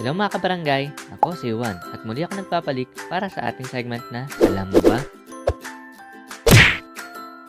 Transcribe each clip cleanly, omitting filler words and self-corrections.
Hello mga kabarangay, ako si Juan at muli ako nagpapalik para sa ating segment na Alam Mo Ba?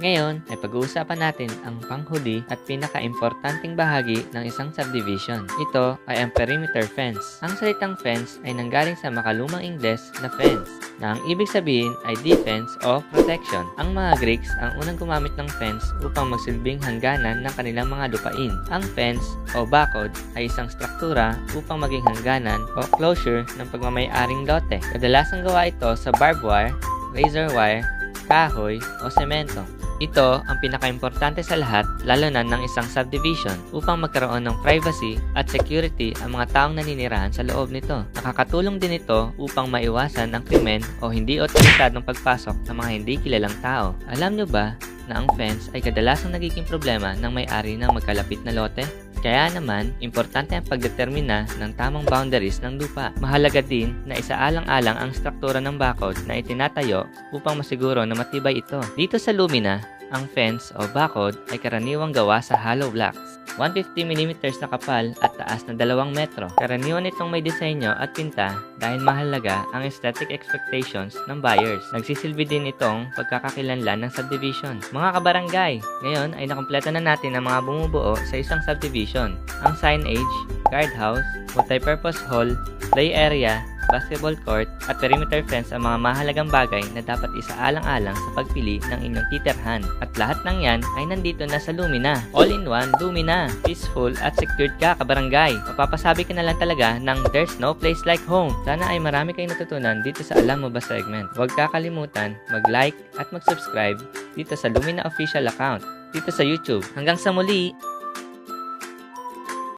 Ngayon ay pag-uusapan natin ang panghuli at pinaka-importanting bahagi ng isang subdivision. Ito ay ang perimeter fence. Ang salitang fence ay nanggaling sa makalumang Ingles na fence, na ang ibig sabihin ay defense o protection. Ang mga Greeks ang unang gumamit ng fence upang magsilbing hangganan ng kanilang mga lupain. Ang fence o bakod ay isang struktura upang maging hangganan o closure ng pagmamay-aring lote. Kadalasang gawa ito sa barbed wire, razor wire, kahoy o semento. Ito ang pinaka-importante sa lahat, lalo na ng isang subdivision, upang magkaroon ng privacy at security ang mga taong naninirahan sa loob nito. Nakakatulong din ito upang maiwasan ang krimen o hindi otorisadong pagpasok ng mga hindi kilalang tao. Alam nyo ba na ang fence ay kadalasang nagiging problema ng may-ari ng magkalapit na lote? Kaya naman, importante ang pagdetermina ng tamang boundaries ng lupa. Mahalaga din na isaalang-alang ang struktura ng bakod na itinatayo upang masiguro na matibay ito. Dito sa Lumina, ang fence o bakod ay karaniwang gawa sa hollow blocks. 150mm na kapal at taas na 2 metro. Karaniwan itong may disenyo at pinta dahil mahalaga ang aesthetic expectations ng buyers. Nagsisilbi din itong pagkakakilanlan ng subdivision. Mga kabarangay, ngayon ay nakumpleto na natin ang mga bumubuo sa isang subdivision. Ang signage, guardhouse, multipurpose hall, play area, basketball court, at perimeter fence ang mga mahalagang bagay na dapat isaalang-alang sa pagpili ng inyong titirhan. At lahat ng yan ay nandito na sa Lumina. All-in-one Lumina. Peaceful at secured ka, kabarangay. Mapapasabi ka na lang talaga ng there's no place like home. Sana ay marami kayong natutunan dito sa Alam Mo Ba segment. Huwag kakalimutan mag-like at mag-subscribe dito sa Lumina official account dito sa YouTube. Hanggang sa muli!